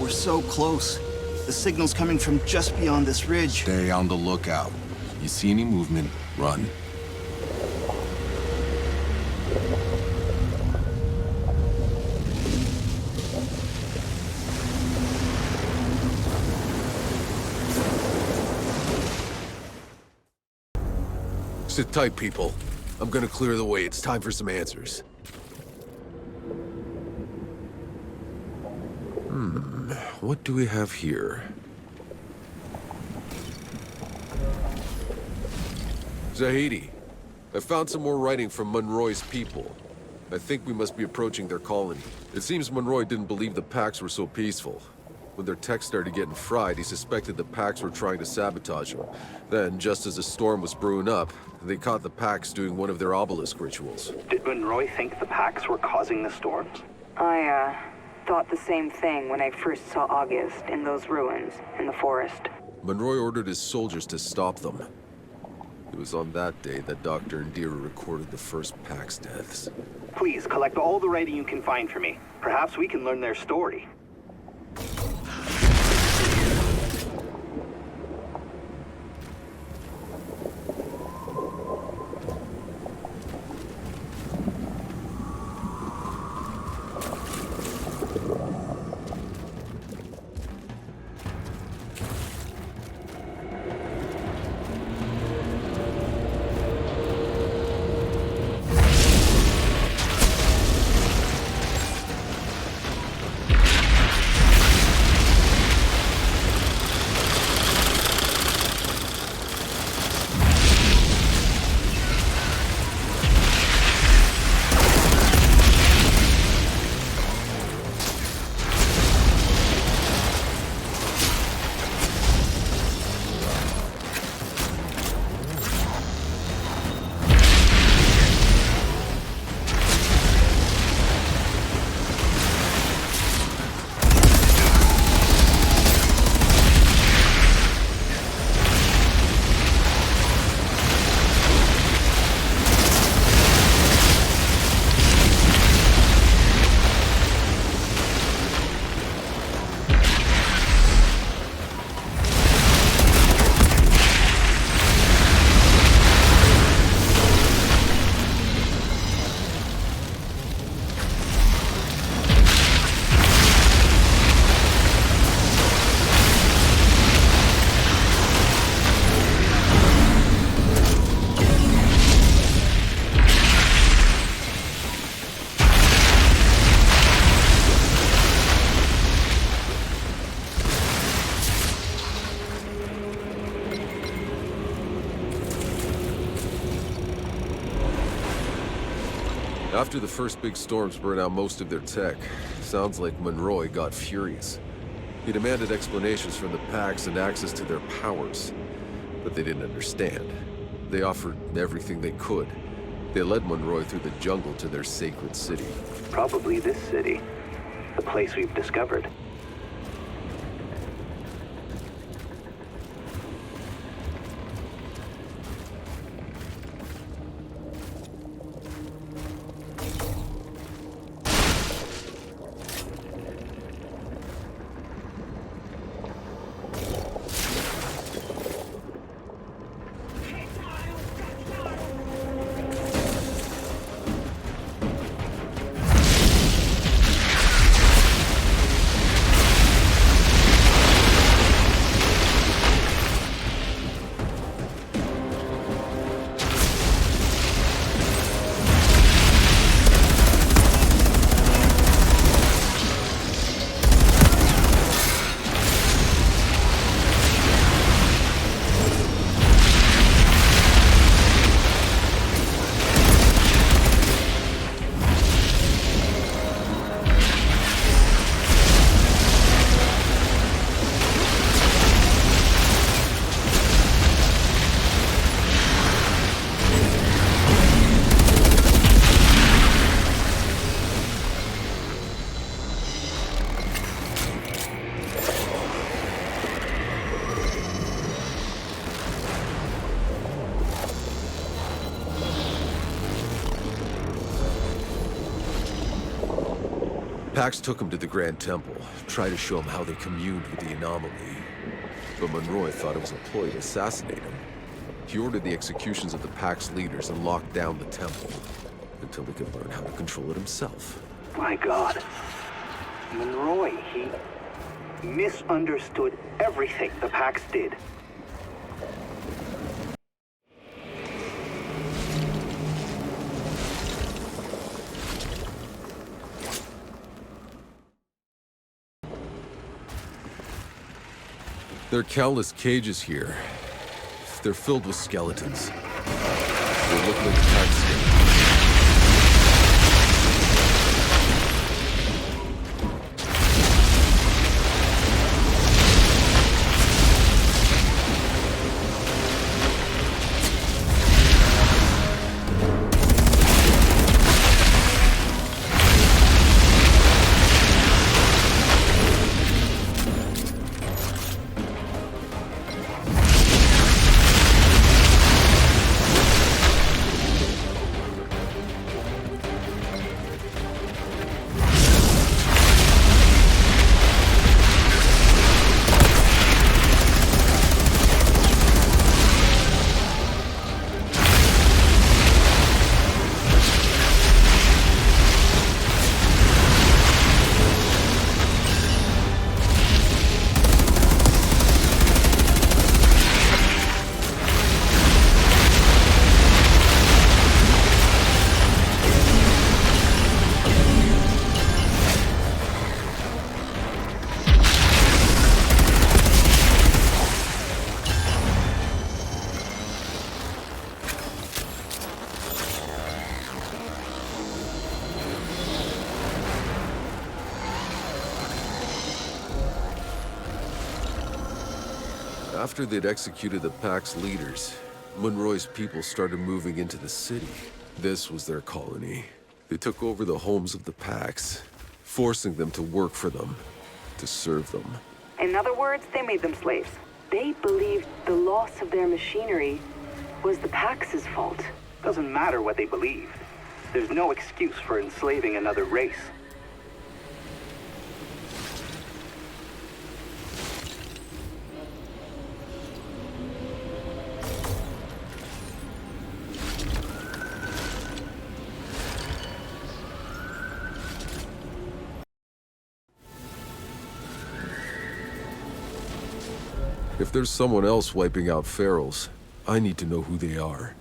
We're so close. The signal's coming from just beyond this ridge. Stay on the lookout. You see any movement, run. Sit tight, people. I'm gonna clear the way. It's time for some answers. What do we have here? Zahidi, I found some more writing from Monroy's people. I think we must be approaching their colony. It seems Monroy didn't believe the Pax were so peaceful. When their tech started getting fried, he suspected the Pax were trying to sabotage him. Then, just as a storm was brewing up, they caught the Pax doing one of their obelisk rituals. Did Monroy think the Pax were causing the storms? I, thought the same thing when I first saw August in those ruins in the forest. Monroy ordered his soldiers to stop them. It was on that day that Dr. Indira recorded the first Pax deaths. Please, collect all the writing you can find for me. Perhaps we can learn their story. After the first big storms burned out most of their tech, sounds like Monroy got furious. He demanded explanations from the Pax and access to their powers, but they didn't understand. They offered everything they could. They led Monroy through the jungle to their sacred city. Probably this city. The place we've discovered. Pax took him to the Grand Temple, tried to show him how they communed with the anomaly. But Monroy thought it was a ploy to assassinate him. He ordered the executions of the Pax leaders and locked down the temple until he could learn how to control it himself. My God. Monroy, he misunderstood everything the Pax did. There are countless cages here. They're filled with skeletons. They're looking at the Pax City. After they'd executed the Pax leaders, Monroy's people started moving into the city. This was their colony. They took over the homes of the Pax, forcing them to work for them, to serve them. In other words, they made them slaves. They believed the loss of their machinery was the Pax's fault. Doesn't matter what they believed. There's no excuse for enslaving another race. If there's someone else wiping out ferals, I need to know who they are.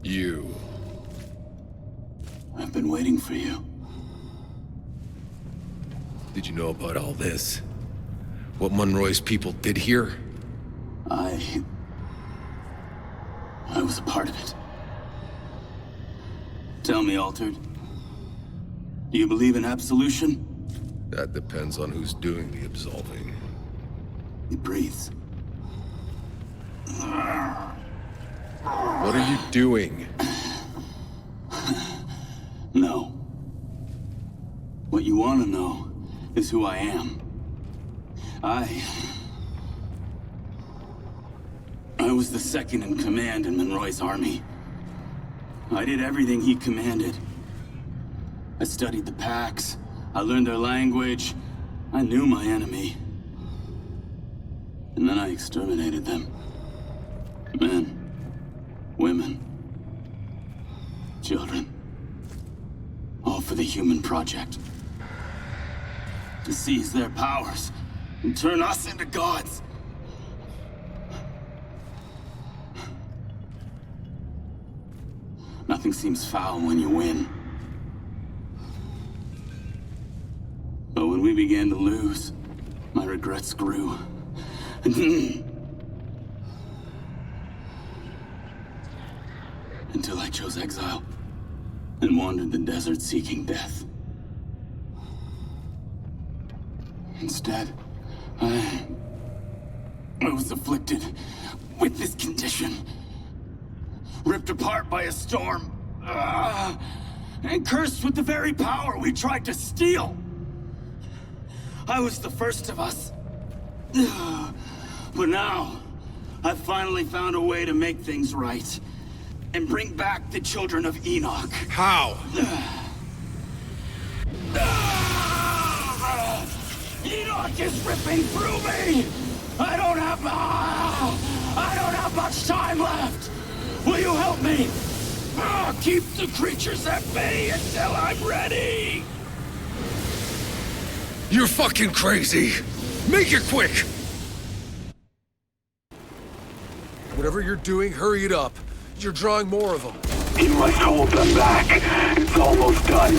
You. I've been waiting for you. Did you know about all this? What Monroy's people did here? I was a part of it. Tell me, Altered. Do you believe in absolution? That depends on who's doing the absolving. He breathes. What are you doing? No. What you want to know is who I am. I was the second in command in Monroy's army. I did everything he commanded. I studied the Pax. I learned their language. I knew my enemy. And then I exterminated them. Men, women, children. All for the human project. To seize their powers and turn us into gods. Nothing seems foul when you win. But when we began to lose, my regrets grew. Until I chose exile and wandered the desert seeking death. Instead, I was afflicted with this condition. Ripped apart by a storm. And cursed with the very power we tried to steal. I was the first of us. But now, I've finally found a way to make things right. And bring back the children of Enoch. How? Enoch is ripping through me! I don't have much time left! Will you help me? Keep the creatures at bay until I'm ready! You're fucking crazy! Make it quick! Whatever you're doing, hurry it up. You're drawing more of them. You must hold them back. It's almost done.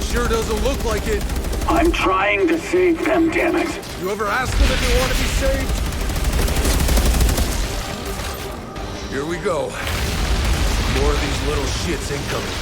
Sure doesn't look like it. I'm trying to save them, damn it. You ever ask them if they want to be saved? Here we go. More of these little shits incoming.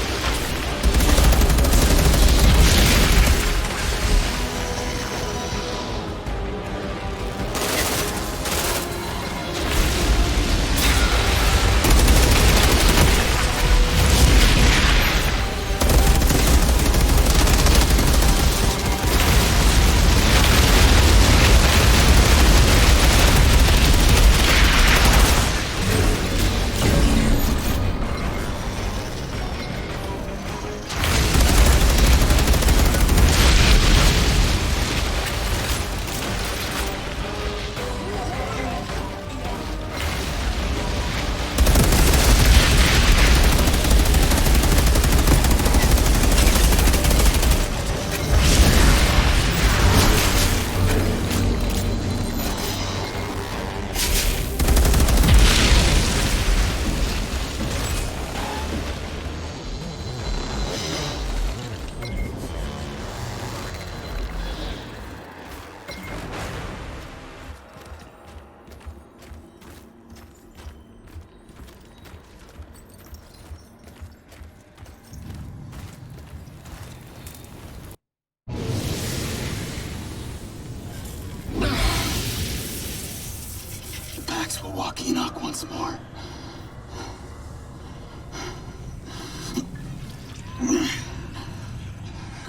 Will walk Enoch once more.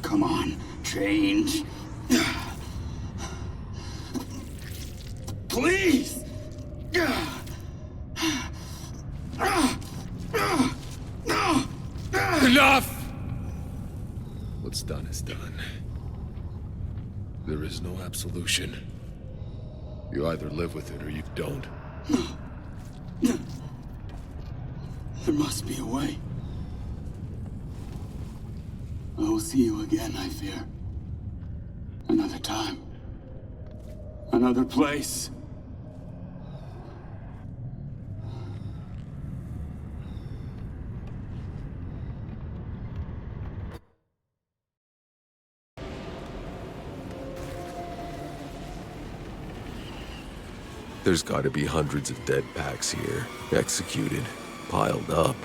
Come on, change. Please! Enough! What's done is done. There is no absolution. You either live with it or you don't. There must be a way. I will see you again, I fear. Another time. Another place. There's gotta be hundreds of dead Pax here, executed, piled up.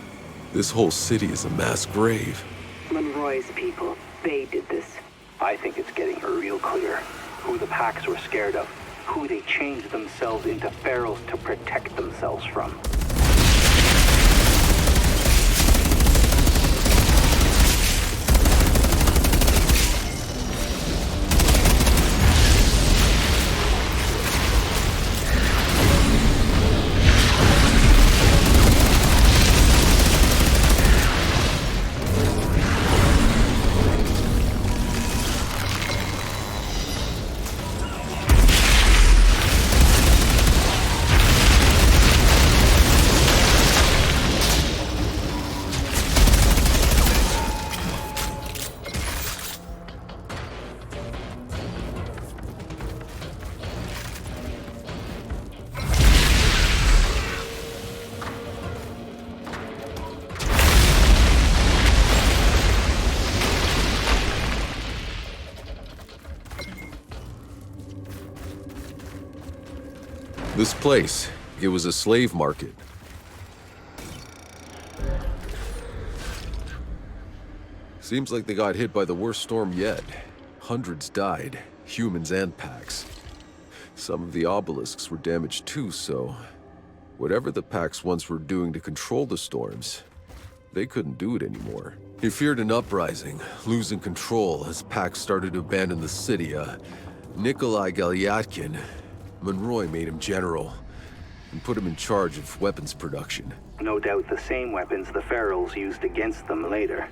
This whole city is a mass grave. Monroy's people, they did this. I think it's getting real clear who the Pax were scared of, who they changed themselves into pharaohs to protect themselves from. This place, it was a slave market. Seems like they got hit by the worst storm yet. Hundreds died, humans and Pax. Some of the obelisks were damaged too, so whatever the Pax once were doing to control the storms, they couldn't do it anymore. He feared an uprising, losing control as Pax started to abandon the city. Nikolai Galyatkin, Monroy made him general and put him in charge of weapons production. No doubt the same weapons the Ferals used against them later.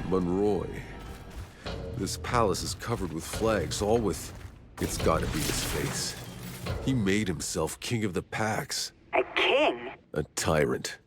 Monroy. This palace is covered with flags, all with... It's gotta be his face. He made himself king of the Pax. A king? A tyrant.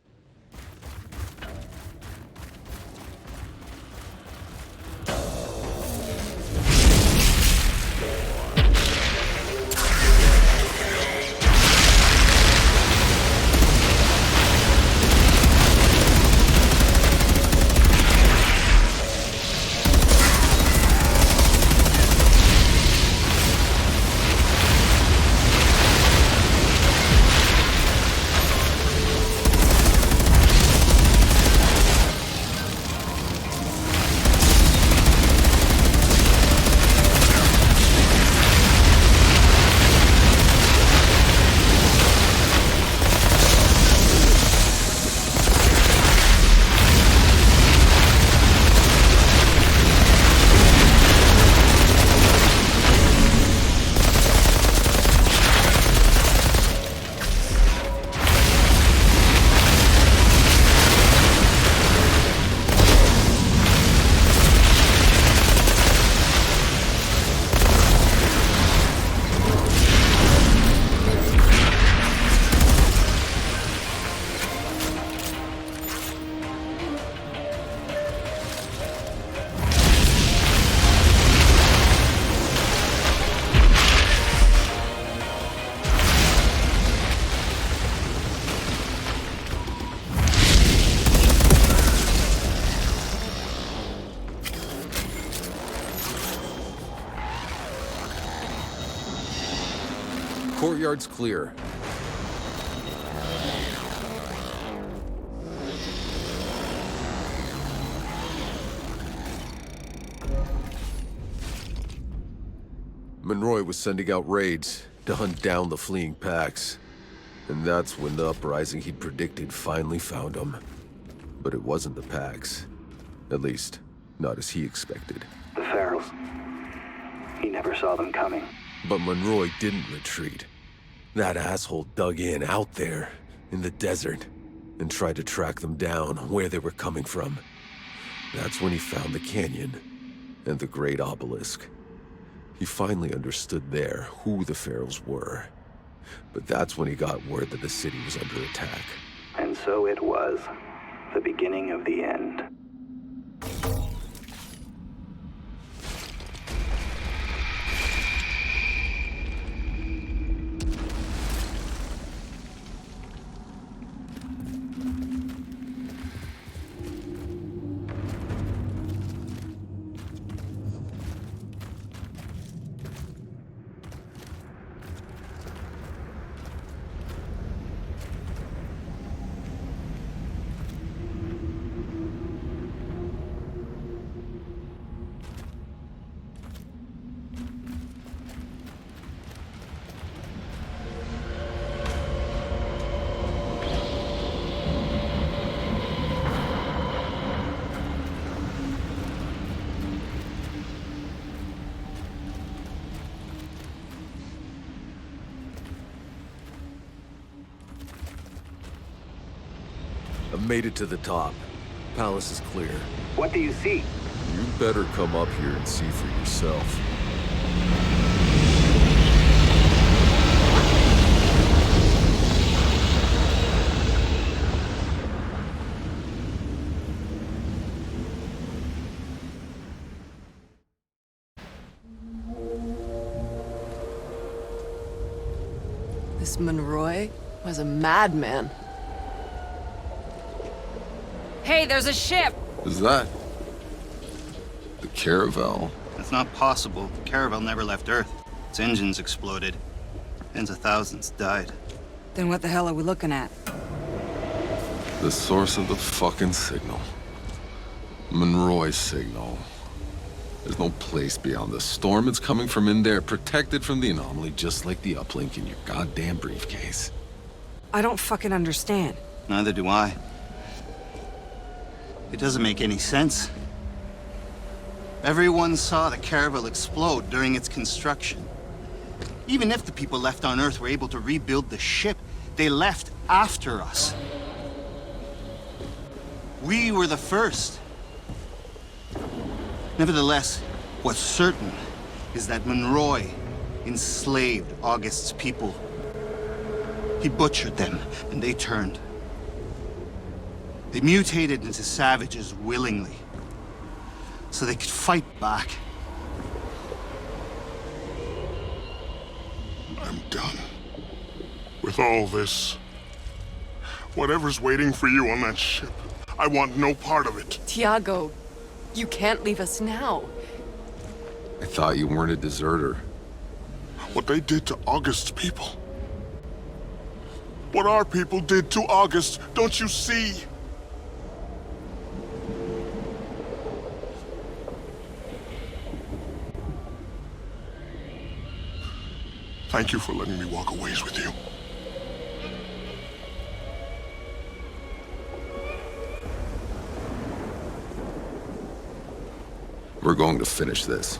Courtyard's clear. Monroy was sending out raids to hunt down the fleeing Pax. And that's when the uprising he'd predicted finally found him. But it wasn't the Pax. At least, not as he expected. The Ferals. He never saw them coming. But Monroy didn't retreat. That asshole dug in out there, in the desert, and tried to track them down where they were coming from. That's when he found the canyon and the great obelisk. He finally understood there who the Ferals were. But that's when he got word that the city was under attack. And so it was. The beginning of the end. I've made it to the top. Palace is clear. What do you see? You better come up here and see for yourself. This Monroy was a madman. Hey, there's a ship! Is that... the Caravel? That's not possible. The Caravel never left Earth. Its engines exploded. Tens of thousands died. Then what the hell are we looking at? The source of the fucking signal. Monroy's signal. There's no place beyond the storm. It's coming from in there, protected from the anomaly, just like the uplink in your goddamn briefcase. I don't fucking understand. Neither do I. It doesn't make any sense. Everyone saw the Caravel explode during its construction. Even if the people left on Earth were able to rebuild the ship, they left after us. We were the first. Nevertheless, what's certain is that Monroy enslaved August's people. He butchered them, and they turned. They mutated into savages willingly, so they could fight back. I'm done with all this. Whatever's waiting for you on that ship, I want no part of it. Tiago, you can't leave us now. I thought you weren't a deserter. What they did to August's people. What our people did to August, don't you see? Thank you for letting me walk a ways with you. We're going to finish this.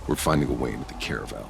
We're finding a way into the Caravel.